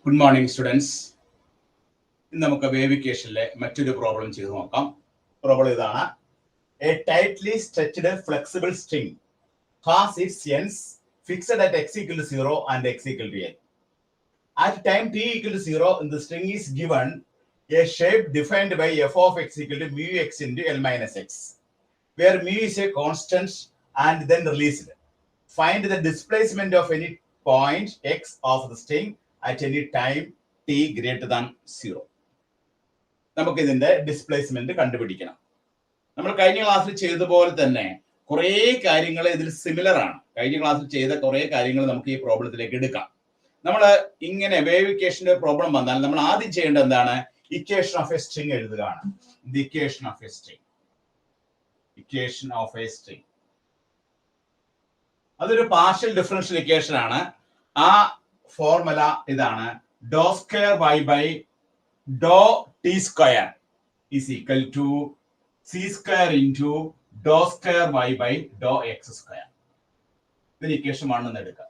Good morning, students. ഇന്ന് നമുക്ക് വേവിക്കേഷനിലെ മറ്റൊരു പ്രോബ്ലം ചെയ്ത് നോക്കാം. പ്രോബ്ലം ഇതാണ്. A tightly stretched flexible string has its ends fixed at x equal to 0 and x equal to n. At time t equal to 0, the string is given a shape defined by f of x equal to mu x into L minus x, where mu is a constant and then released. Find the displacement of any point x of the string at any time t greater than 0. നമുക്ക് ഇതിന്റെ displacement കണ്ടുപിടിക്കണം. നമ്മൾ കഴിഞ്ഞ ക്ലാസ്സിൽ ചെയ്ത പോലെ തന്നെ കുറേ കാര്യങ്ങൾ ഇതിൽ സിമിലർ ആണ്. കഴിഞ്ഞ ക്ലാസ്സിൽ ചെയ്ത കുറേ കാര്യങ്ങൾ നമുക്ക് ഈ പ്രോബ്ലത്തിലേക്ക് എടുക്കാം. നമ്മൾ ഇങ്ങനെ വേവിക്കേഷന്റെ പ്രോബ്ലം വന്നാൽ നമ്മൾ ആദ്യം ചെയ്യേണ്ടത് എന്താണ്? ഇക്വേഷൻ ഓഫ് എ സ്ട്രിങ് എഴുതുകയാണ്. The equation of a string. Equation of a string അതൊരു പാർഷ്യൽ ഡിഫറൻഷ്യൽ ഇക്വേഷൻ ആണ്. ആ ഫോർമുല ഇതാണ്: doh square y by Dr T square is equal to C square into Dr square y by Dr X square. ഇതിന് ഇക്വേഷൻ 1 എന്ന് എടുക്കാം.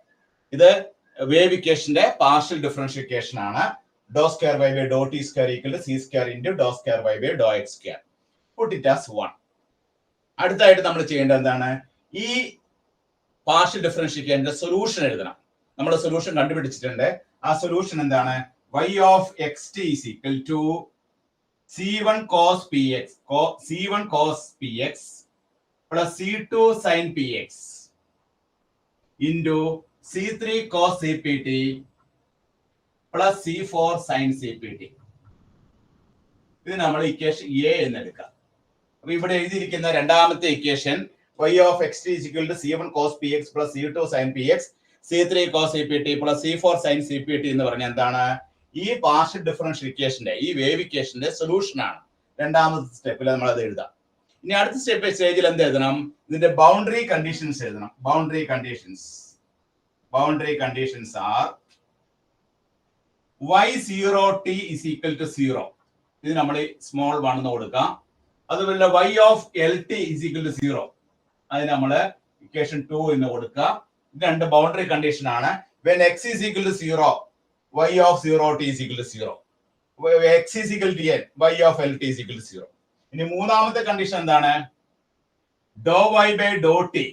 ഇത് wave ഇക്വേഷന്റെ പാർഷ്യൽ ഡിഫറൻഷ്യൽ ഇക്വേഷൻ ആണ്. Do square y by Dr T square equal to C square into Dr square y by Dr X square. Put it as 1. അടുത്തായിട്ട് നമ്മൾ ചെയ്യേണ്ടത് എന്താണ്? ഈ പാർഷ്യൽ ഡിഫറൻഷ്യൽ ഇക്വേഷന്റെ സൊല്യൂഷൻ എഴുതണം. നമ്മൾ സൊല്യൂഷൻ കണ്ടുപിടിച്ചിട്ടുണ്ട്. ആ സൊല്യൂഷൻ എന്താണ്? y of x t is equal to c1 cos px c1 cos px plus c2 sin px into c3 cos cpt plus c4 sin cpt. ഇത് നമ്മൾ ഇക്വേഷൻ എ എന്ന് എടുക്കാം. അപ്പൊ ഇവിടെ എഴുതിയിരിക്കുന്ന രണ്ടാമത്തെ equation y of xt is equal to c1 cos px plus c2 sin px c3 cos cpt plus c4 sin cpt എന്ന് പറഞ്ഞാൽ എന്താണ്? ഈ പാർഷ്യൽ ഡിഫറൻഷ്യൽ ഇക്വേഷന്റെ ഈ വേവ് ഇക്വേഷന്റെ സൊല്യൂഷൻ ആണ്. രണ്ടാമത്തെ സ്റ്റെപ്പിൽ നമ്മൾ അത് എഴുതാം. ഇനി അടുത്ത സ്റ്റേജിൽ എന്ത് എഴുതണം? ഇതിന്റെ ബൗണ്ടറി കണ്ടീഷൻസ് എഴുതണം. Boundary conditions R y0t is equal to 0. ഇത് നമ്മൾ സ്മോൾ 1 എന്ന് കൊടുക്കാം. അതുപോലെ y of lt is equal to 0. അതിന് നമ്മൾ ഇക്വേഷൻ 2 എന്ന് കൊടുക്കുക. രണ്ട് ബൗണ്ടറി കണ്ടീഷൻ ആണ്. when x is equal to 0, y of 0t is equal to 0. x is equal to n, y of lt is equal to 0. ഇനി മൂന്നാമത്തെ condition എന്താണ്? Do y by do t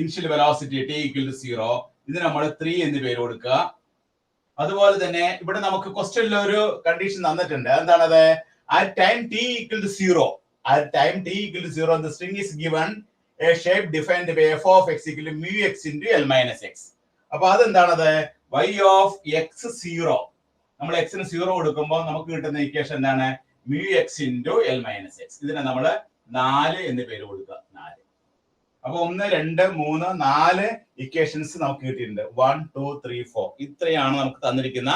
initial velocity t equal to 0. ഇത് നമ്മൾ 3 എന്ന് പേര് കൊടുക്കുക. അതുപോലെ തന്നെ ഇവിടെ നമുക്ക് ക്വസ്റ്റ്യനിൽ ഒരു കണ്ടീഷൻ തന്നിട്ടുണ്ട്. എന്താണത്? at time t equal to 0, the string is given a shape defined by f of x equal to mu x into L minus x. അപ്പൊ അതെന്താണത്? y of x 0. നമ്മൾ x ന് 0 കൊടുക്കുമ്പോൾ നമുക്ക് കിട്ടുന്ന ഇക്വേഷൻ എന്താണ്? mu x into L minus x. ഇതിനെ നമ്മൾ 4 എന്ന് പേര് കൊടുക്കുക. 4. അപ്പൊ 1 2 3 4 ഇക്വേഷൻസ് നമുക്ക് കിട്ടിയിട്ടുണ്ട്. 1 2 3 4 ഇത്രയാണ് നമുക്ക് തന്നിരിക്കുന്ന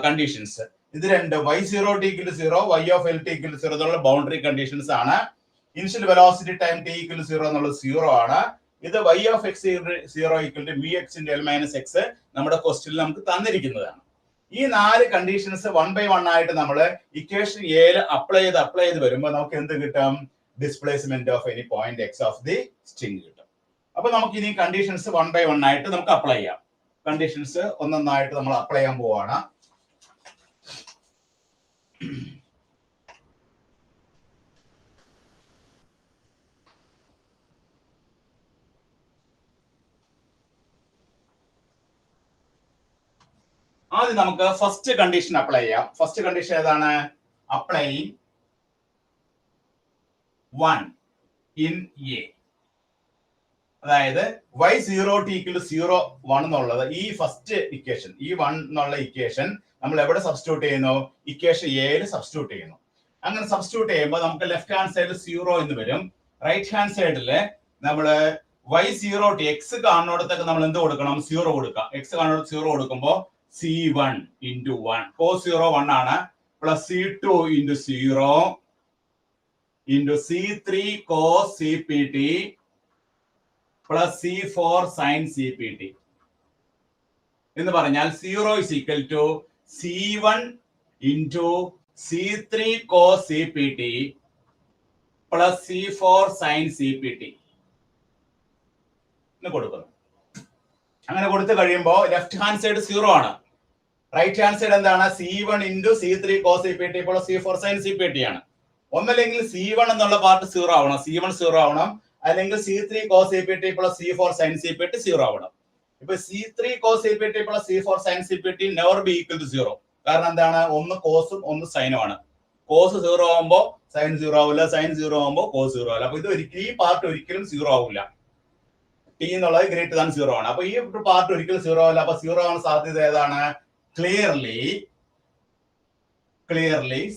കണ്ടീഷൻസ്. ഇത് രണ്ട് y0t equal to 0, y of lt equal to 0 എന്നുള്ള ബൗണ്ടറി കണ്ടീഷൻസ് ആണ്. Initial velocity time t equal to 0 എന്നുള്ളത് 0 ആണ്. ഇത് y of x 0 equal to mu x into L minus x നമ്മുടെ ക്വസ്റ്റ്യനിൽ നമുക്ക് തന്നിരിക്കുന്നതാണ്. ഈ 4 കണ്ടീഷൻസ് 1 by 1 ആയിട്ട് നമ്മൾ ഇക്വേഷൻ എയിൽ അപ്ലൈ ചെയ്ത് വരുമ്പോൾ നമുക്ക് എന്ത് കിട്ടും? Displacement of any point x of the string കിട്ടും. അപ്പൊ നമുക്ക് ഇനി കണ്ടീഷൻസ് 1 by 1 ആയിട്ട് നമുക്ക് അപ്ലൈ ചെയ്യാം. കണ്ടീഷൻസ് ഒന്നൊന്നായിട്ട് നമ്മൾ അപ്ലൈ ചെയ്യാൻ പോവാണ്. ആദ്യം നമുക്ക് ഫസ്റ്റ് കണ്ടീഷൻ അപ്ലൈ ചെയ്യാം. ഫസ്റ്റ് കണ്ടീഷൻ ഏതാണ്? Apply 1 in A. അതായത് y0t equal to 0 1 എന്നുള്ളത് ഈ ഫസ്റ്റ് ഇക്വേഷൻ, ഈ 1 എന്നുള്ള ഇക്വേഷൻ നമ്മൾ എവിടെ സബ്സ്റ്റിറ്റ്യൂട്ട് ചെയ്യുന്നു? ഇക്വേഷൻ എയിൽ സബ്സ്റ്റിറ്റ്യൂട്ട് ചെയ്യുന്നു. അങ്ങനെ സബ്സ്റ്റിറ്റ്യൂട്ട് ചെയ്യുമ്പോൾ നമുക്ക് ലെഫ്റ്റ് ഹാൻഡ് സൈഡിൽ 0 എന്ന് വരും. റൈറ്റ് ഹാൻഡ് സൈഡില് നമ്മൾ y0t x കാണുന്നിടത്തൊക്കെ നമ്മൾ എന്ത് കൊടുക്കണം? 0 കൊടുക്കാം. x കാണുന്നിടത്ത് 0 കൊടുക്കുമ്പോൾ c1 into 1 cos 0 1 ആണ്, plus c2 into 0 into c3 cos cpt plus c4 sin cpt എന്ന് പറഞ്ഞാൽ 0 is equal to c1 into c3 cos cpt plus c4 sin cpt എന്ന് കൊടുക്കുന്നു. അങ്ങനെ കൊടുത്തു കഴിയുമ്പോൾ ലെഫ്റ്റ് ഹാൻഡ് സൈഡ് 0 ആണ്. റൈറ്റ് ഹാൻഡ് സൈഡ് എന്താണ്? C1 into C3 cos CPT plus C4 sin CPT ആണ്. ഒന്നല്ലെങ്കിൽ C1 എന്നുള്ള പാർട്ട് 0 ആവണം, C1 0 ആവണം, അല്ലെങ്കിൽ C3 cos CPT plus C4 sin CPT 0 ആവണം. ഇപ്പൊ C3 cos CPT plus C4 sin CPT never be equal to 0. കാരണം എന്താണ്? ഒന്ന് കോസും ഒന്ന് സൈനും ആണ്. കോസ് 0 ആവുമ്പോൾ സൈൻ 0 ആവില്ല, സൈൻ 0 ആവുമ്പോൾ കോസ് 0 ആവില്ല. അപ്പൊ ഇത് ഈ പാർട്ട് ഒരിക്കലും 0 ആവില്ല. ടി എന്നുള്ളത് ഗ്രേറ്റർ ദാൻ 0 ആണ്. അപ്പൊ ഈ പാർട്ട് ഒരിക്കലും 0 ആവില്ല. അപ്പൊ 0 ആവാൻ സാധ്യത ഏതാണ്? Clearly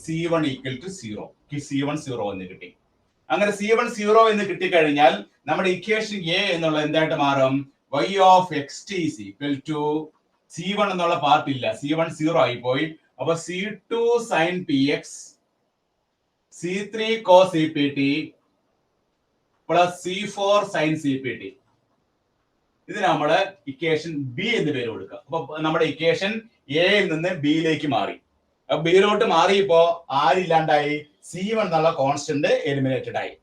C1 equal to 0. C1 0 എന്ന് കിട്ടി. അങ്ങനെ C1 0 എന്ന് കിട്ടിക്കഴിഞ്ഞാൽ നമ്മുടെ ഇക്വേഷൻ എ എന്നുള്ള എന്തായിട്ട് മാറും? y of xt is equal to C1 എന്നുള്ള പാർട്ട് ഇല്ല, C1 0 ആയി പോയി. അപ്പൊ C2 sin px C3 cos CPT plus C4 sin CPT. ഇത് നമ്മള് ഇക്വേഷൻ ബി എന്ന് പേര് കൊടുക്കുക. അപ്പൊ നമ്മുടെ ഇക്വേഷൻ എയിൽ നിന്ന് ബിയിലേക്ക് മാറി. അപ്പൊ ബിയിലോട്ട് മാറിയപ്പോ ആരില്ലാണ്ടായി? C1 എന്നുള്ള കോൺസ്റ്റന്റ് എലിമിനേറ്റഡ് ആയി.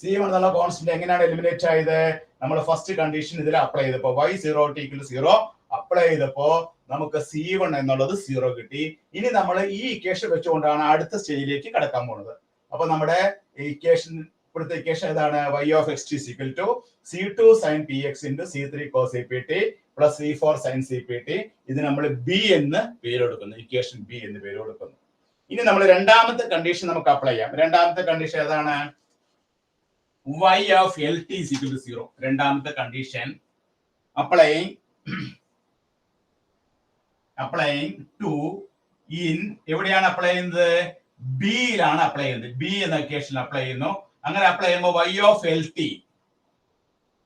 C1 എന്നുള്ള കോൺസ്റ്റന്റ് എങ്ങനെയാണ് എലിമിനേറ്റ് ആയത്? നമ്മൾ ഫസ്റ്റ് കണ്ടീഷൻ ഇതിൽ അപ്ലൈ ചെയ്തപ്പോ y0 അപ്ലൈ ചെയ്തപ്പോ നമുക്ക് C1 എന്നുള്ളത് 0 കിട്ടി. ഇനി നമ്മൾ ഈ ഇക്വേഷൻ വെച്ചുകൊണ്ടാണ് അടുത്ത സ്റ്റേജിലേക്ക് കടക്കാൻ പോകുന്നത്. അപ്പൊ നമ്മുടെ ഇക്വേഷൻ ഇവിടുത്തെ ഇക്വേഷൻ ഏതാണ്? y of xt is equal to C2 sin px into C3 cos CPT plus C4 sin CPT. ഇത് നമ്മൾ ബി എന്ന് പേര് കൊടുക്കുന്നു, ഇക്വേഷൻ ബി എന്ന് പേര് കൊടുക്കുന്നു. ഇനി നമ്മൾ രണ്ടാമത്തെ കണ്ടീഷൻ നമുക്ക് അപ്ലൈ ചെയ്യാം. രണ്ടാമത്തെ കണ്ടീഷൻ ഏതാണ്? y of LT is equal to 0. രണ്ടാമത്തെ കണ്ടീഷൻ applying to in എവിടെയാണ് അപ്ലൈ ചെയ്യുന്നത്? ബിയിലാണ് അപ്ലൈ ചെയ്യുന്നത്. ബി എന്ന ഇക്വേഷനിൽ അപ്ലൈ ചെയ്യുന്നു. അങ്ങനെ അപ്ലൈ ചെയ്യുമ്പോൾ y of LT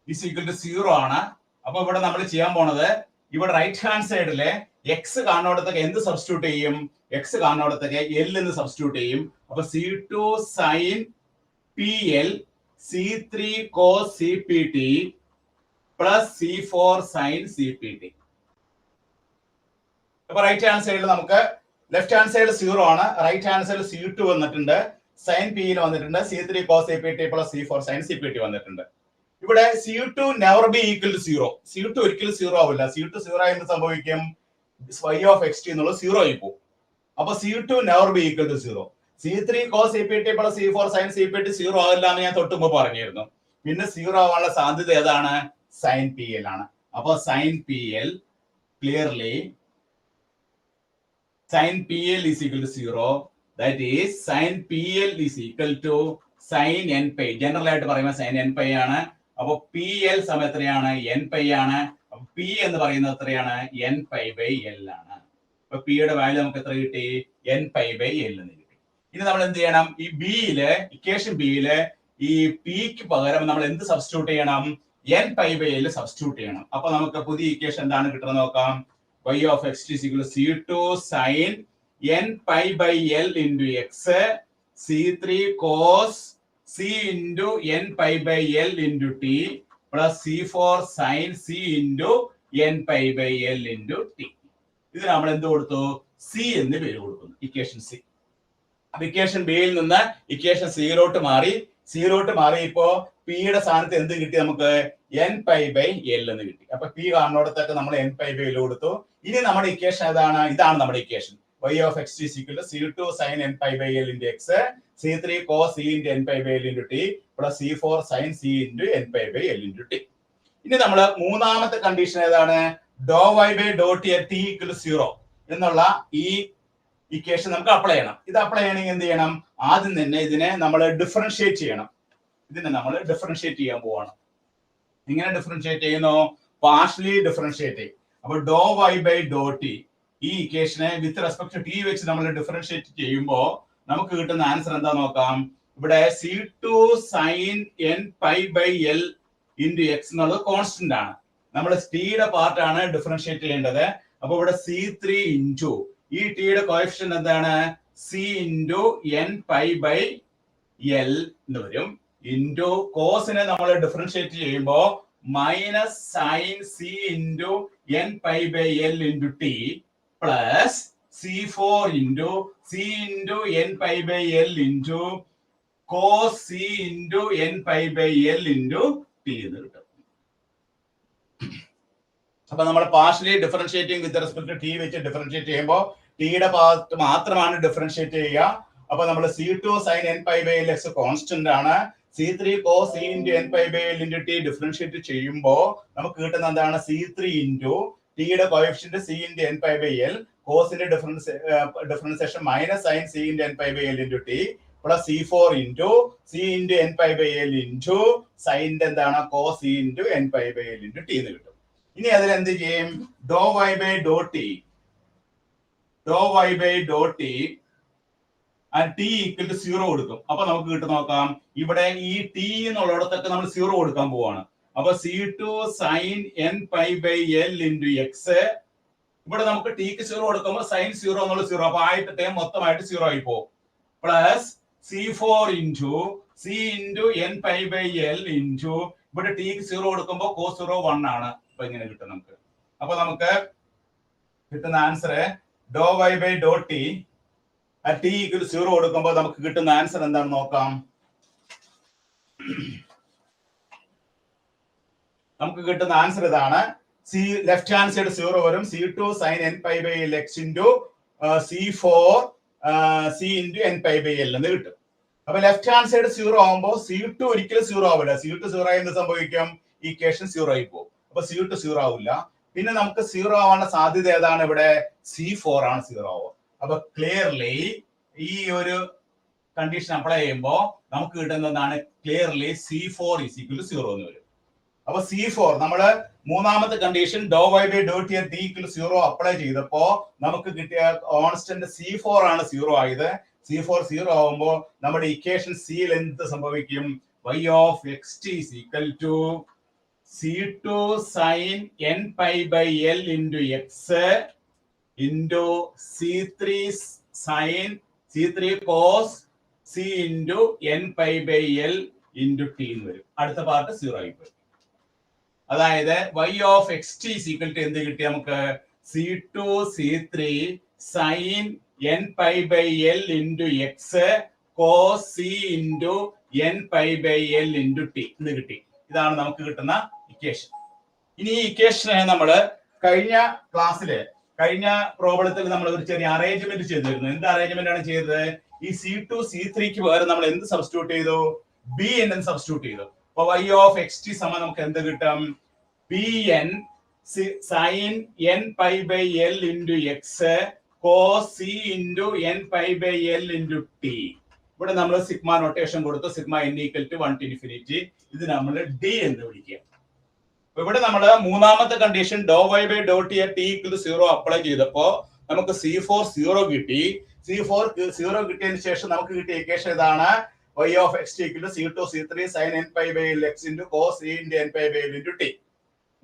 is equal to 0 ആണ്. അപ്പൊ ഇവിടെ നമ്മൾ ചെയ്യാൻ പോണത്, ഇവിടെ റൈറ്റ് ഹാൻഡ് സൈഡിലെ എക്സ് കാണുന്നിടത്തൊക്കെ എന്ത് സബ്സ്റ്റിറ്റ്യൂട്ട് ചെയ്യും? എക്സ് കാണുന്നിടത്തൊക്കെ എൽ എന്ന് സബ്സ്റ്റിറ്റ്യൂട്ട് ചെയ്യും. അപ്പൊ C2 sin PL C3 cos CPT plus C4 sin CPT. അപ്പൊ റൈറ്റ് ഹാൻഡ് സൈഡിൽ നമുക്ക് ലെഫ്റ്റ് ഹാൻഡ് സൈഡ് 0 ആണ്, റൈറ്റ് ഹാൻഡ് സൈഡ് C2 വന്നിട്ടുണ്ട്, സൈൻ പി വന്നിട്ടുണ്ട്, C3 cos CPT plus C4 sin CPT വന്നിട്ടുണ്ട്. ഇവിടെ C2 never be equal to 0. C2 ഒരിക്കലും 0 ആവില്ല. C2 0 ആയി സംഭവിക്കും? y ഓഫ് xt എന്നുള്ളത് 0 ആയി പോകും. അപ്പൊ C2 never be equal to 0. C3 cos CPT plus C4 sin CPT 0 ആവില്ല എന്ന് ഞാൻ തൊട്ട് മുമ്പ് പറഞ്ഞിരുന്നു. പിന്നെ 0 ആവാനുള്ള സാധ്യത ഏതാണ്? സൈൻ പി എൽ ആണ്. അപ്പൊ sine P L clearly sin PL is equal to 0. That is sin PL is equal to sin n pi. General ആയിട്ട് പറയുമ്പോൾ sin n pi ആണ്. അപ്പൊ PL സമയം എത്രയാണ്? n pi ആണ്. അപ്പൊ P എന്ന് പറയുന്നത് എത്രയാണ്? n pi by L ആണ്. അപ്പൊ P യുടെ വാല്യൂ നമുക്ക് എത്ര കിട്ടി? n pi by L എന്ന് കിട്ടി. ഇനി നമ്മൾ എന്ത് ചെയ്യണം? ഈ ബിയില് ഇക്വേഷൻ ബിയില് ഈ പിക്ക് പകരം നമ്മൾ എന്ത് സബ്സ്റ്റിറ്റ്യൂട്ട് ചെയ്യണം? n pi by L substitute ചെയ്യണം. അപ്പൊ നമുക്ക് പുതിയ ഇക്വേഷൻ എന്താണ് കിട്ടുന്നത് നോക്കാം. y of xt is equal to C2 sin n pi by L into x C3 cos C into n pi by L into t plus C4 sin C into n pi by L into t. ഇത് നമ്മൾ എന്ത് കൊടുത്തു? C എന്ന് പേര് കൊടുക്കുന്നു, equation C. Equation ബിയിൽ നിന്ന് equation സിയിലോട്ട് മാറിയപ്പോ പിയുടെ സ്ഥാനത്ത് എന്ത് കിട്ടി? നമുക്ക് n pi by L എന്ന് കിട്ടി. അപ്പൊ പി കാണുന്നിടത്തൊക്കെ നമ്മൾ n pi by L കൊടുത്തു. ഇനി നമ്മുടെ ഇക്വേഷൻ ഏതാണ്? ഇതാണ് നമ്മുടെ equation. y of xt is equal to C2 sin n pi by L into x C3 cos C into n pi by L into t plus C4 sin C into n pi by L into t. ഇനി നമ്മൾ മൂന്നാമത്തെ condition ഏതാണ്? dou y by dou t at t equal to 0 എന്നുള്ള ഈ equation നമുക്ക് apply ചെയ്യണം. ഇത് apply ചെയ്യണമെങ്കിൽ എന്ത് ചെയ്യണം? ആദ്യം തന്നെ ഇതിനെ നമ്മൾ ഡിഫറൻഷിയേറ്റ് ചെയ്യണം. ചെയ്യാൻ പോവാണ്. എങ്ങനെ ഡിഫറൻഷിയേറ്റ് ചെയ്യുന്നു? പാർഷ്യലി ഡിഫറൻഷിയേറ്റ് ചെയ്യും. അപ്പൊ ഡോ വൈ ബൈ ഡോ ടി ഈ ഇക്വേഷനെ വിത്ത് റെസ്പെക്ട് ടു ടി വെച്ച് നമ്മൾ ഡിഫറൻഷിയേറ്റ് ചെയ്യുമ്പോൾ നമുക്ക് കിട്ടുന്ന ആൻസർ എന്താ നോക്കാം. ഇവിടെ C2 sin n pi by L into x എന്നുള്ളത് കോൺസ്റ്റന്റ് ആണ്. നമ്മൾ ടിയുടെ പാർട്ടാണ് ഡിഫറൻഷിയേറ്റ് ചെയ്യേണ്ടത്. അപ്പൊ ഇവിടെ C3 ഇൻറ്റു ഈ ടിയുടെ കോഎഫിഷ്യന്റ് എന്താണ്? C into n pi by L എന്ന് വരും. ഇൻറ്റു കോസിനെ നമ്മൾ ഡിഫറൻഷിയേറ്റ് ചെയ്യുമ്പോൾ minus sign C into n pi by L into t plus C4 into C into n pi by L into cos C into n pi by L into t എന്ന് കിട്ടും. അപ്പൊ നമ്മൾ partially differentiating with respect to T വെച്ച് differentiate ചെയ്യുമ്പോൾ ടിയുടെ ഭാഗത്ത് മാത്രമാണ് differentiate ചെയ്യുക. അപ്പൊ നമ്മൾ C2 sin n pi by l x constant ആണ്. C3 cos c into n pi by l into t differentiate ചെയ്യുമ്പോൾ നമുക്ക് കിട്ടുന്ന എന്താണ് C3 into ടിയുടെ coefficient c into n pi by l കോസിന്റെ differentiation minus sin c into n pi by l into t plus C4 into c into n pi by l into സൈൻ്റെ എന്താണ് cos c into n pi by l into t എന്ന് കിട്ടും. ഇനി അതിൽ എന്ത് ചെയ്യും? ഡോ y by dot t and t equal to 0 കൊടുക്കും. അപ്പൊ നമുക്ക് കിട്ടും നോക്കാം. ഇവിടെ ഈ t എന്നുള്ളിടത്തൊക്കെ നമ്മൾ 0 കൊടുക്കാൻ പോവാണ്. അപ്പൊ C2 sin n pi by l into x ഇവിടെ നമുക്ക് ടിക്ക് 0 കൊടുക്കുമ്പോൾ sin 0 എന്നുള്ള 0 അപ്പൊ ആയിട്ട് മൊത്തമായിട്ട് 0 ആയി പോകും. Plus C4 into c into n pi by l into ഇവിടെ ടിക്ക് 0 കൊടുക്കുമ്പോൾ cos 0 1 ആണ്. അപ്പൊ ഇങ്ങനെ കിട്ടും നമുക്ക്. അപ്പൊ നമുക്ക് കിട്ടുന്ന answer do y by dot t t equal 0 കൊടുക്കുമ്പോൾ നമുക്ക് കിട്ടുന്ന ആൻസർ എന്താണെന്ന് നോക്കാം. നമുക്ക് കിട്ടുന്ന ആൻസർ ഇതാണ്. ലെഫ്റ്റ് ഹാൻഡ് സൈഡ് 0 വരും. C2 sin n pi by l x into C4 c into n pi by l എന്ന് കിട്ടും. അപ്പൊ ലെഫ്റ്റ് ഹാൻഡ് സൈഡ് 0 ആവുമ്പോൾ C2 ഒരിക്കലും 0 ആവില്ല. C2 0 ആയി എന്ത് സംഭവിക്കും? ഇക്വേഷൻ 0 ആയി പോകും. അപ്പൊ C2 0 ആവില്ല. പിന്നെ നമുക്ക് 0 ആവാനുള്ള സാധ്യത ഏതാണ്? ഇവിടെ C4 ആണ് 0 ആവുക. അപ്പൊ ക്ലിയർലി ഈ ഒരു കണ്ടീഷൻ അപ്ലൈ ചെയ്യുമ്പോൾ നമുക്ക് കിട്ടുന്നതാണ് clearly C4 is equal to 0 എന്ന് വരും. അപ്പൊ C4 നമ്മള് മൂന്നാമത്തെ condition do y by dot t equal to 0 apply ചെയ്തപ്പോ നമുക്ക് കിട്ടിയ കോൺസ്റ്റന്റ് C4 ആണ് 0 ആയത്. C4 0 ആവുമ്പോൾ നമ്മുടെ ഇക്വേഷൻ സിയിൽ എന്ത് സംഭവിക്കും? y of xt is equal to C2 sin n pi by l into x into C3 sin C3 cos c into n pi by l into t എന്ന് വരും. അടുത്ത പാർട്ട് 0 ആയി പോയി. അതായത് y of xt is equal to എന്ത് കിട്ടി നമുക്ക്? C2 C3 sin n pi by l into x cos c into n pi by l into t എന്ന് കിട്ടി. ഇതാണ് നമുക്ക് കിട്ടുന്ന ഇക്വേഷൻ. ഇനി ഈ ഇക്വേഷനെ നമ്മള് കഴിഞ്ഞ പ്രോബ്ലത്തിൽ നമ്മൾ ഒരു ചെറിയ അറേഞ്ച്മെന്റ് ചെയ്തിരുന്നു. എന്ത് അറേഞ്ച്മെന്റ് ആണ് ചെയ്തത്? ഈ C2 C3ക്ക് പകരം നമ്മൾ എന്ത് സബ്സ്റ്റിറ്റ്യൂട്ട് ചെയ്തു? bn എന്ന് സബ്സ്റ്റിറ്റ്യൂട്ട് ചെയ്തു. അപ്പൊ y of xt സമം നമുക്ക് എന്ത് കിട്ടും? bn sin n pi by l into x cos c into n pi by l into t. ഇവിടെ നമ്മൾ സിഗ്മ നൊട്ടേഷൻ കൊടുത്തു. Sigma n equal to 1 to infinity. ഇത് നമ്മൾ d എന്ന് വിളിക്കുക. ഇവിടെ നമ്മൾ മൂന്നാമത്തെ condition do y by dot t equal to 0 apply ചെയ്തപ്പോ നമുക്ക് C4 0 കിട്ടി. C4 0 കിട്ടിയതിന് ശേഷം നമുക്ക് കിട്ടിയ ഇക്വേഷൻ ഇതാണ്. y of x equal to C2 C3 sin n pi by l x into cos c into n pi by l into t.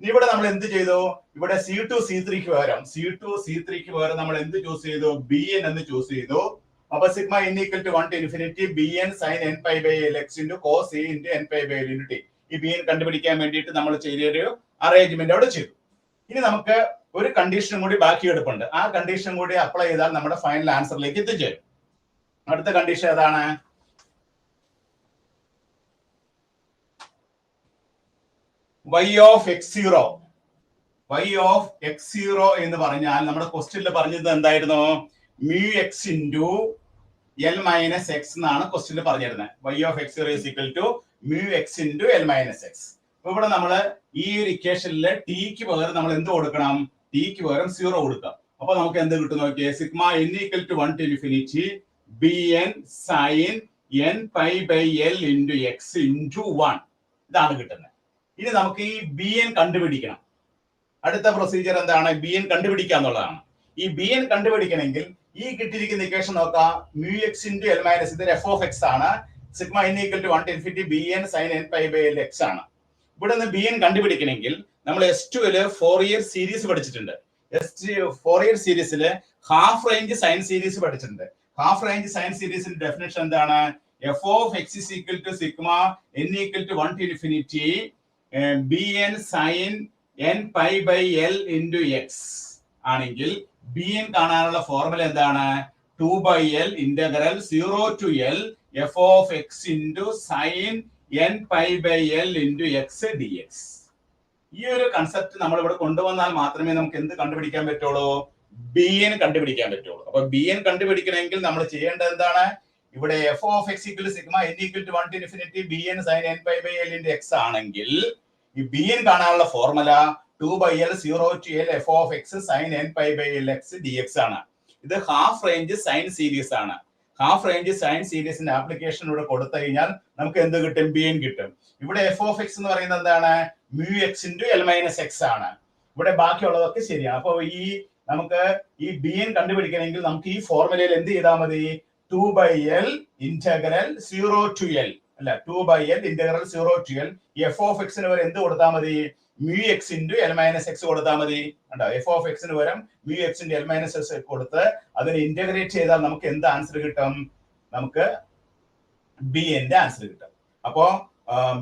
ഇനി ഇവിടെ നമ്മൾ എന്ത് ചെയ്തു? ഇവിടെ C2 C3ക്ക് പകരം നമ്മൾ എന്ത് ചൂസ് ചെയ്തു? bn എന്ന് ചൂസ് ചെയ്തു. അപ്പൊ sigma n equal to 1 to infinity bn sin n pi by l x into cos c into n pi by l into t. ഈ bn കണ്ടുപിടിക്കാൻ വേണ്ടിയിട്ട് നമ്മൾ ചെറിയൊരു അറേഞ്ച്മെന്റ് അവിടെ ചെയ്തു. ഇനി നമുക്ക് ഒരു കണ്ടീഷനും കൂടി ബാക്കി എടുപ്പുണ്ട്. ആ കണ്ടീഷൻ കൂടി അപ്ലൈ ചെയ്താൽ നമ്മുടെ ഫൈനൽ ആൻസറിലേക്ക് എത്തിച്ചേരും. അടുത്ത കണ്ടീഷൻ ഏതാണ്? y of x0 എന്ന് പറഞ്ഞാൽ നമ്മുടെ ക്വസ്റ്റ്യനിൽ പറഞ്ഞത് എന്തായിരുന്നു? mu x into l minus x എന്നാണ് ക്വസ്റ്റ്യനിൽ പറഞ്ഞിരുന്നത്. y of x0 is equal to mu x into l minus x. അപ്പൊ ഇവിടെ നമ്മൾ ഈ ഒരു ഇക്വേഷനിൽ ടിക്ക് പകരം നമ്മൾ എന്ത് കൊടുക്കണം? ടിക്ക് പകരം 0 കൊടുക്കാം. അപ്പൊ നമുക്ക് എന്ത് കിട്ടും നോക്കിയേ? Sigma n equal to 1 to infinity bn sin n pi by l into x into 1 ഇതാണ് കിട്ടുന്നത്. ഇനി നമുക്ക് ഈ bn കണ്ടുപിടിക്കണം. അടുത്ത പ്രൊസീജിയർ എന്താണ്? bn കണ്ടുപിടിക്കുക എന്നുള്ളതാണ്. ഈ bn കണ്ടുപിടിക്കണമെങ്കിൽ ഈ കിട്ടിയിരിക്കുന്ന ഇക്വേഷൻ നോക്കാം. mu x into l minus ഇത് f of x ആണ്. Sigma n equal to 1 to infinity bn sin n pi by l x ആണ്. ഇവിടെ നിന്ന് bn കണ്ടുപിടിക്കണമെങ്കിൽ നമ്മൾ S2 ഫോറിയർ സീരീസ് പഠിച്ചിട്ടുണ്ട്. ഫോറിയർ സീരീസിൽ ഹാഫ് റേഞ്ച് സൈൻ സീരീസ് പഠിച്ചിട്ടുണ്ട്. ഹാഫ് റേഞ്ച് സൈൻ സീരീസിന്റെ ഡെഫിനിഷൻ എന്താണ്? f of x is equal to sigma n equal to 1 to infinity bn sin n pi by l into x ആണെങ്കിൽ bn കാണാനുള്ള formula എന്താണ്? 2 by l integral 0 to l f of x into sin n pi by l into x dx. ഈ ഒരു concept നമ്മൾ ഇവിടെ കൊണ്ടുവന്നാൽ മാത്രമേ നമുക്ക് എന്ത് കണ്ടുപിടിക്കാൻ പറ്റുള്ളൂ, bn കണ്ടുപിടിക്കാൻ പറ്റുള്ളൂ. അപ്പൊ bn കണ്ടുപിടിക്കണമെങ്കിൽ നമ്മൾ ചെയ്യേണ്ടത് എന്താണ്, ഇവിടെ f of x equal sigma n equal to 1 to infinity bn sin n pi by l into x ആണെങ്കിൽ ഈ bn കാണാനുള്ള formula 2 by l 0 to l f of x sin n pi by l x dx ആണ്. ഇത് half range sine series ആണ്. Half range sine സീരീസിന്റെ application ഇവിടെ കൊടുത്തു കഴിഞ്ഞാൽ നമുക്ക് എന്ത് കിട്ടും, bn കിട്ടും. ഇവിടെ f of x എന്ന് പറയുന്നത് എന്താണ്, mu x into l minus x ആണ്. ഇവിടെ ബാക്കിയുള്ളതൊക്കെ ശരിയാണ്. അപ്പൊ ഈ നമുക്ക് ഈ bn കണ്ടുപിടിക്കണമെങ്കിൽ നമുക്ക് ഈ ഫോർമുലയിൽ എന്ത് ചെയ്താൽ മതി, 2 by l integral 0 to l അല്ല 2 by l integral 0 to l f of x ന് വരെ എന്ത് കൊടുത്താൽ മതി, mu x into l minus x കൊടുത്താൽ മതി. കണ്ടോ, f of x ന് വരെ mu x into l minus x കൊടുത്ത് അതിനെ ഇന്റഗ്രേറ്റ് ചെയ്താൽ നമുക്ക് എന്ത് ആൻസർ കിട്ടും, നമുക്ക് bn ന്റെ ആൻസർ കിട്ടും. അപ്പോ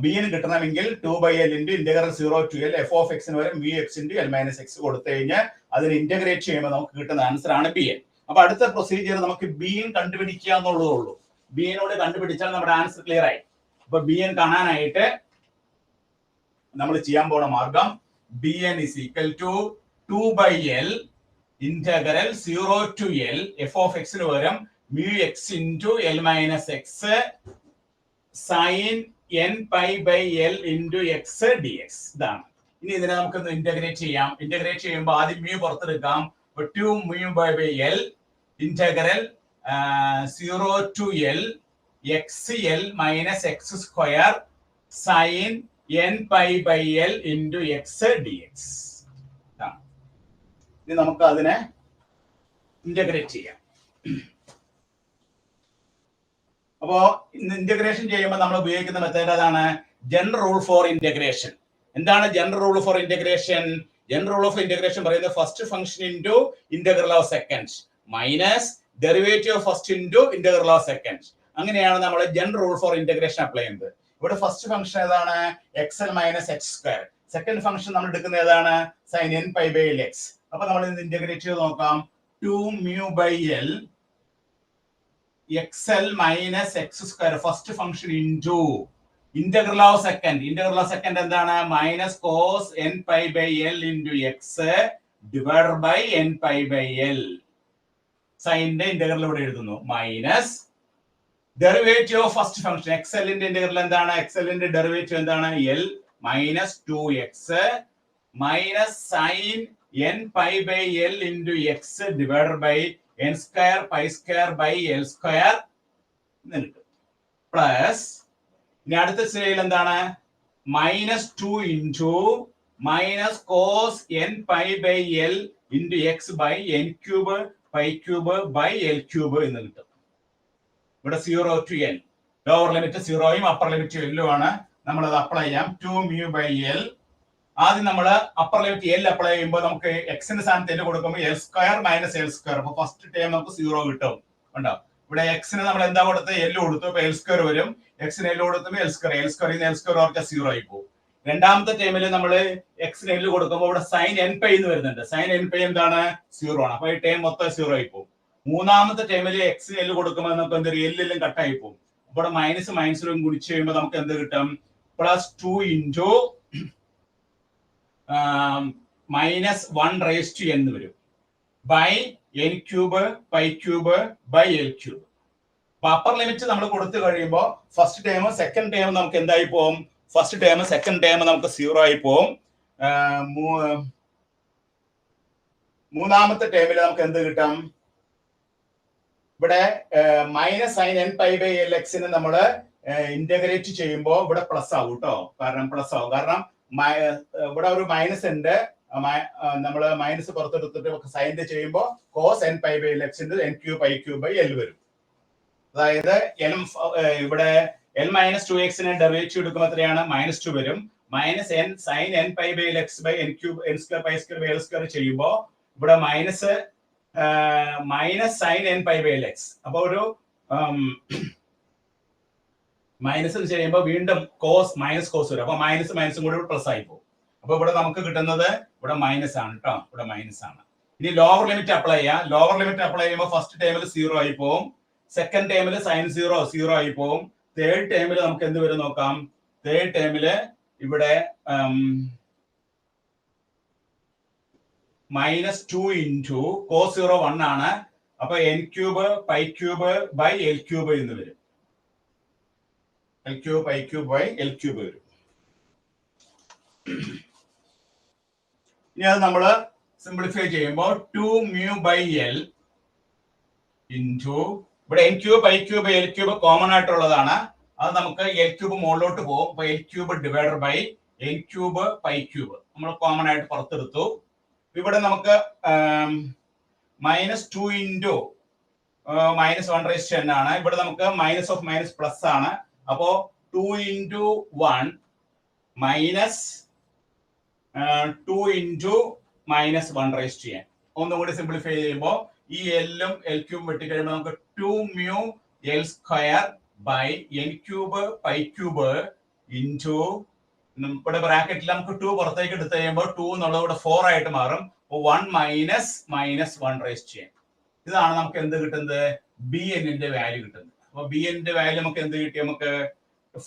bn കിട്ടണമെങ്കിൽ 2 by l into integral 0 to l f of x ന് വരെ mu x into l minus x കൊടുത്തു കഴിഞ്ഞാൽ അതിനെ ഇന്റഗ്രേറ്റ് ചെയ്യുമ്പോൾ നമുക്ക് കിട്ടുന്ന ആൻസർ ആണ് bn. അപ്പൊ അടുത്ത പ്രൊസീജിയർ നമുക്ക് bn കണ്ടുപിടിക്കുക എന്നുള്ളതേ ഉള്ളൂ. bnോട് കണ്ടുപിടിച്ചാൽ നമ്മുടെ ആൻസർ ക്ലിയർ ആയി. അപ്പൊ bn കാണാനായിട്ട് നമ്മൾ ചെയ്യാൻ പോണ മാർഗം bn is equal to 2 by l integral 0 to l f of x ന് പകരം mu x into l minus x sin n pi by l into x dx. ഇതാണ്. ഇനി ഇതിനെ നമുക്കൊന്ന് ഇന്റഗ്രേറ്റ് ചെയ്യാം. ഇന്റഗ്രേറ്റ് ചെയ്യുമ്പോൾ ആദ്യം mu പുറത്തെടുക്കാം. 2 mu by l integral 0 to l xl minus x square sin n pi by l into x dx. ഇനി നമുക്ക് അതിനെ ഇന്റഗ്രേറ്റ് ചെയ്യാം. അപ്പോ ഇന്റഗ്രേഷൻ ചെയ്യുമ്പോൾ നമ്മൾ ഉപയോഗിക്കുന്ന മെത്തേഡ് അതാണ് ജനറൽ റൂൾ ഫോർ ഇന്റഗ്രേഷൻ. എന്താണ് general rule for integration? General rule of integration പറയുന്നത് first function into integral of second minus derivative of first into integral of second. അങ്ങനെയാണ് നമ്മൾ general rule for integration apply ചെയ്യുന്നത്. ഇവിടെ first function ഏതാണ്, X L minus X square. Second function നമ്മൾ എടുക്കുന്നത് ഏതാണ്, sine N pi by L X. അപ്പൊ നമ്മൾ ഇത് ഇന്റഗ്രേറ്റ് ചെയ്ത് നോക്കാം. 2 mu by l xl minus x square first function into integral of second. Integral of second എന്താണ്, minus cos N pi by L into X divided by N pi by L. സൈനിന്റെ integral ഇവിടെ എഴുതുന്നു. Minus derivative of first function എക്സലിന്റെ integral എന്താണ്, എക്സലിന്റെ derivative എന്താണ്, L minus 2x minus sine n pi by l into x divided by n square pi square by l square plus ഇനി അടുത്ത ശ്രേണിയിൽ എന്താണ്, minus 2 into minus cos n pi by l into x by n cube pi cube by L cube എന്ന് കിട്ടും. ഇവിടെ 0 to l lower limit 0യും upper limit എല്ലും ആണ്. നമ്മളത് അപ്ലൈ ചെയ്യാം. 2 mu by l. ആദ്യം നമ്മൾ അപ്പർ ലിമിറ്റ് എൽ അപ്ലൈ ചെയ്യുമ്പോൾ നമുക്ക് എക്സിന്റെ സ്ഥാനത്ത് എൽ കൊടുക്കുമ്പോൾ L square minus L square. അപ്പൊ ഫസ്റ്റ് ടൈം നമുക്ക് 0 കിട്ടും. ഉണ്ടോ, ഇവിടെ എക്സിന് നമ്മൾ എന്താ കൊടുത്ത്, എൽ കൊടുത്തു. അപ്പൊ എൽ സ്ക്വയർ വരും. എക്സിന് എൽ കൊടുക്കുമ്പോൾ L square, L square L square ഓർക്കുക 0 ആയി പോകും. രണ്ടാമത്തെ ടൈമിൽ നമ്മൾ എക്സിന് എൽ കൊടുക്കുമ്പോൾ ഇവിടെ സൈൻ എൻ പൈ എന്ന് വരുന്നുണ്ട്. സൈൻ എൻ പൈ എന്താണ്, 0 ആണ്. അപ്പൊ ഈ ടൈം മൊത്തം 0 ആയി പോകും. മൂന്നാമത്തെ ടൈമിൽ എക്സിന് എൽ കൊടുക്കുമ്പോൾ നമുക്ക് എന്തൊരു എല്ലാം കട്ടായി പോകും. ഇവിടെ മൈനസ് മൈനസിലും ഗുണിച്ച് കഴിയുമ്പോൾ നമുക്ക് എന്ത് കിട്ടും, plus 2 into minus 1 raise to എന്ന് വരും by N cube pi cube by L cube. അപ്പൊ അപ്പർ ലിമിറ്റ് നമ്മൾ കൊടുത്തു കഴിയുമ്പോൾ ഫസ്റ്റ് ടൈമും സെക്കൻഡ് ടൈമും നമുക്ക് എന്തായി പോകും, ഫസ്റ്റ് ടൈം സെക്കൻഡ് ടൈം നമുക്ക് 0 ആയി പോകും. മൂന്നാമത്തെ ടൈമിൽ നമുക്ക് എന്ത് കിട്ടും, ഇവിടെ minus sine N pi by L എക്സിന് നമ്മൾ ഇന്റഗ്രേറ്റ് ചെയ്യുമ്പോൾ ഇവിടെ പ്ലസ് ആവും കേട്ടോ. കാരണം പ്ലസ് ആവും, കാരണം ഇവിടെ ഒരു മൈനസ് ഉണ്ട്. നമ്മൾ മൈനസ് പുറത്തെടുത്തിട്ട് സൈൻ ചെയ്യുമ്പോൾ cos N pi by L X N cube pi cube by L വരും. അതായത് ഇവിടെ എൽ മൈനസ് 2x ഡെറിവേറ്റീവ് എടുക്കുമ്പോൾ എത്രയാണ്, മൈനസ് 2 വരും. Minus N sine N pi by L X by N cube N square pi square by L square ചെയ്യുമ്പോൾ ഇവിടെ minus sine N pi by L X. അപ്പൊ ഒരു മൈനസ് ചെയ്യുമ്പോൾ വീണ്ടും cos minus cos വരും. അപ്പൊ മൈനസ് മൈനസും കൂടി പ്ലസ് ആയി പോകും. അപ്പൊ ഇവിടെ നമുക്ക് കിട്ടുന്നത് ഇവിടെ മൈനസ് ആണ് കേട്ടോ, ഇവിടെ മൈനസ് ആണ്. ഇനി ലോവർ ലിമിറ്റ് അപ്ലൈ ചെയ്യാം. ലോവർ ലിമിറ്റ് അപ്ലൈ ചെയ്യുമ്പോൾ ഫസ്റ്റ് ടൈമിൽ 0 ആയി പോകും. സെക്കൻഡ് ടൈമിൽ സൈൻ 0 ആയി പോകും. തേർഡ് ടൈമിൽ നമുക്ക് എന്ത് വരും നോക്കാം. തേർഡ് ടൈമില് ഇവിടെ മൈനസ് 2 ഇൻറ്റു കോസ് 0 1 ആണ്. അപ്പൊ N cube pi cube by L cube എന്ന് വരും. L cube pi cube by L cube വരും. ഇനി അത് നമ്മള് സിംപ്ലിഫൈ ചെയ്യുമ്പോൾ 2 മ്യൂ ബൈ എൽ ഇൻറ്റു ഇവിടെ N cube pi cube L cube common ആയിട്ടുള്ളതാണ്. അത് നമുക്ക് എൽ ക്യൂബ് മുകളിലോട്ട് പോകും. അപ്പൊ L cube divider by N cube pi cube നമ്മൾ കോമൺ ആയിട്ട് പുറത്തെടുത്തു. ഇവിടെ നമുക്ക് മൈനസ് 2 ഇൻറ്റു മൈനസ് 1/n ആണ്. ഇവിടെ നമുക്ക് മൈനസ് ഓഫ് മൈനസ് പ്ലസ് ആണ്. അപ്പോ 2 into 1 minus 2 into minus 1/n. ഒന്നുകൂടി സിംപ്ലിഫൈ ചെയ്യുമ്പോൾ ഈ എല്ലും എൽ ക്യൂബും വെട്ടിക്കഴിയുമ്പോൾ നമുക്ക് 2 mu L square by N cube pi cube into ഇവിടെ ബ്രാക്കറ്റിൽ നമുക്ക് 2 പുറത്തേക്ക് എടുത്ത് കഴിയുമ്പോൾ 2 എന്നുള്ളത് ഇവിടെ 4 ആയിട്ട് മാറും. 1 മൈനസ് മൈനസ് 1/n. ഇതാണ് നമുക്ക് എന്ത് കിട്ടുന്നത്? ബി എന്നിന്റെ വാല്യൂ കിട്ടുന്നത്. അപ്പൊ ബി എന്നിന്റെ വാല്യൂ നമുക്ക് എന്ത് കിട്ടി? നമുക്ക്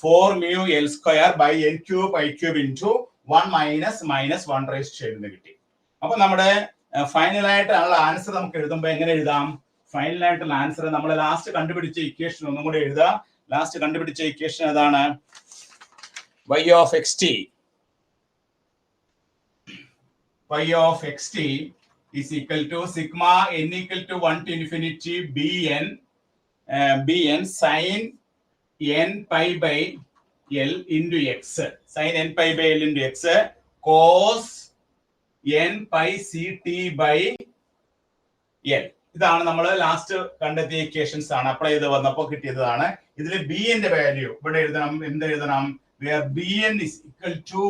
4 mu L square by N cube pi cube into 1 minus minus 1/n എന്ന് കിട്ടി. അപ്പൊ നമ്മുടെ ഫൈനൽ ആയിട്ടുള്ള ആൻസർ നമുക്ക് എഴുതുമ്പോൾ എങ്ങനെ എഴുതാം? ഫൈനൽ ആയിട്ടുള്ള ആൻസർ നമ്മൾ ലാസ്റ്റ് കണ്ടുപിടിച്ച ഇക്വേഷൻ ഒന്നും കൂടെ എഴുതാം. ലാസ്റ്റ് കണ്ടുപിടിച്ച ഇക്വേഷൻ അതാണ് y of xt. y of xt is equal to sigma n equal to 1 to infinity bn sin n pi by l into x, sin n pi by l into x cos n pi ct by l. ഇതാണ് നമ്മൾ last കണ്ടെത്തിയ equations ആണ്. Apply ചെയ്ത് വന്നപ്പോൾ കിട്ടിയതാണ്. ഇതിൽ B ന്റെ value ഇവിടെ എഴുതണം. എന്ത് എഴുതണം? where bn is equal to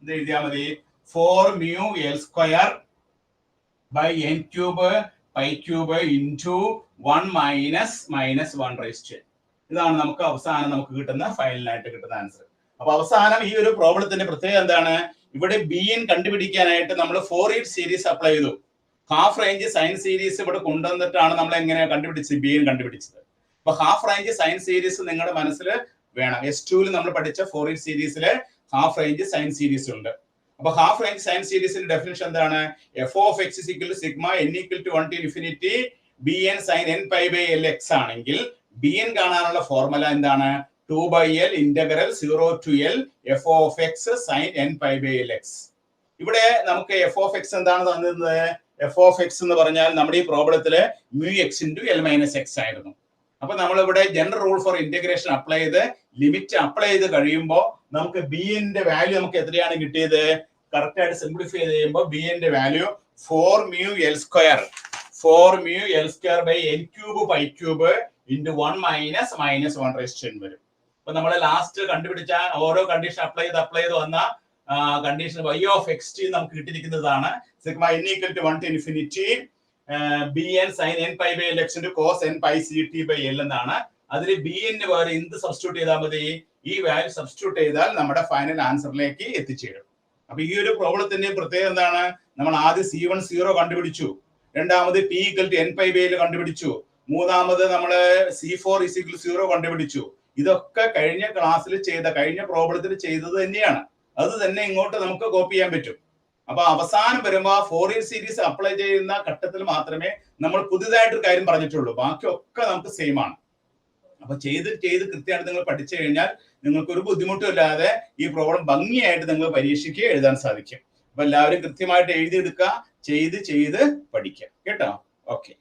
എന്ത് എഴുതിയാൽ മതി? 4 mu L square by N cube pi cube into 1 minus minus 1/n. ഇതാണ് നമുക്ക് അവസാനം നമുക്ക് കിട്ടുന്ന ഫൈനലായിട്ട് കിട്ടുന്ന ആൻസർ. അപ്പൊ അവസാനം ഈ ഒരു പ്രോബ്ലത്തിന്റെ പ്രത്യേകത എന്താണ്? ഇവിടെ bn കണ്ടുപിടിക്കാനായിട്ട് നമ്മൾ ഫോറിയർ സീരീസ് അപ്ലൈ ചെയ്തു. ഹാഫ് റേഞ്ച് സൈൻ സീരീസ് ഇവിടെ കൊണ്ടുവന്നിട്ടാണ് നമ്മൾ എങ്ങനെ കണ്ടുപിടിച്ചത്? bn കണ്ടുപിടിച്ചത്. അപ്പൊ ഹാഫ് റേഞ്ച് സൈൻ സീരീസ് നിങ്ങളുടെ മനസ്സിൽ വേണം. S2 നമ്മൾ പഠിച്ച ഫോറിയർ സീരീസിലെ ഹാഫ് റേഞ്ച് സൈൻ സീരീസ് ഉണ്ട്. അപ്പൊ ഹാഫ് റേഞ്ച് സൈൻ സീരീസിന്റെ ഡെഫിനിഷൻ എന്താണ്? f of x is equal to sigma n equal to 1 to infinity bn sin n pi by lx ആണെങ്കിൽ bn കാണാനുള്ള ഫോർമുല എന്താണ്? 2 by l integral 0 to l f of x sin n pi by lx. ഇവിടെ നമുക്ക് f of x എന്താണ് തന്നിരുന്നത്? f of x എന്ന് പറഞ്ഞാൽ നമ്മുടെ ഈ പ്രോബ്ലത്തില് mu x into l minus x ആയിരുന്നു. അപ്പൊ നമ്മൾ ഇവിടെ general rule for integration apply ചെയ്ത് ലിമിറ്റ് അപ്ലൈ ചെയ്ത് കഴിയുമ്പോൾ നമുക്ക് ബി ന്റെ വാല്യൂ നമുക്ക് എത്രയാണ് കിട്ടിയത്? കറക്റ്റ് ആയിട്ട് സിംപ്ലിഫൈ ചെയ്ത് കഴിയുമ്പോൾ ബി ന്റെ value 4 mu L square by N cube pi cube into 1 minus minus 1/n വരും. അപ്പൊ നമ്മൾ ലാസ്റ്റ് കണ്ടുപിടിച്ച ഓരോ കണ്ടീഷൻ അപ്ലൈ ചെയ്ത് വന്ന കണ്ടീഷൻ y of xt നമുക്ക് കിട്ടിയിരിക്കുന്നതാണ്. Sigma n equal to 1 to infinity bn sin n pi by lx into cos n pi ct by l എന്നാണ്. അതിൽ bn വേറെ എന്ത് സബ്സ്റ്റിറ്റ്യൂട്ട് ചെയ്താൽ മതി? ഈ വാല്യൂ സബ്സ്റ്റിറ്റ്യൂട്ട് ചെയ്താൽ നമ്മുടെ ഫൈനൽ ആൻസറിലേക്ക് എത്തിച്ചേരും. അപ്പൊ ഈ ഒരു പ്രോബ്ലത്തിന്റെ പ്രത്യേകത എന്താണ്? നമ്മൾ ആദ്യം C1 0 കണ്ടുപിടിച്ചു, രണ്ടാമത് p equal to n pi by l കണ്ടുപിടിച്ചു, മൂന്നാമത് നമ്മൾ C4 is equal to 0 കണ്ടുപിടിച്ചു. ഇതൊക്കെ കഴിഞ്ഞ ക്ലാസ്സിൽ കഴിഞ്ഞ പ്രോബ്ലത്തിൽ ചെയ്തത് തന്നെയാണ്. അത് തന്നെ ഇങ്ങോട്ട് നമുക്ക് കോപ്പി ചെയ്യാൻ പറ്റും. അപ്പൊ അവസാനം വരുമ്പോ ഫോറിയർ സീരീസ് അപ്ലൈ ചെയ്യുന്ന ഘട്ടത്തിൽ മാത്രമേ നമ്മൾ പുതിയതായിട്ടൊരു കാര്യം പറഞ്ഞിട്ടുള്ളൂ. ബാക്കിയൊക്കെ നമുക്ക് സെയിം ആണ്. അപ്പൊ ചെയ്ത് കൃത്യമായിട്ട് നിങ്ങൾ പഠിച്ചു കഴിഞ്ഞാൽ നിങ്ങൾക്ക് ഒരു ബുദ്ധിമുട്ടും ഇല്ലാതെ ഈ പ്രോബ്ലം ഭംഗിയായിട്ട് നിങ്ങൾ പരീക്ഷയ്ക്ക് എഴുതാൻ സാധിക്കും. അപ്പൊ എല്ലാവരും കൃത്യമായിട്ട് എഴുതിയെടുക്കുക, ചെയ്ത് പഠിക്കുക കേട്ടോ. ഓക്കെ.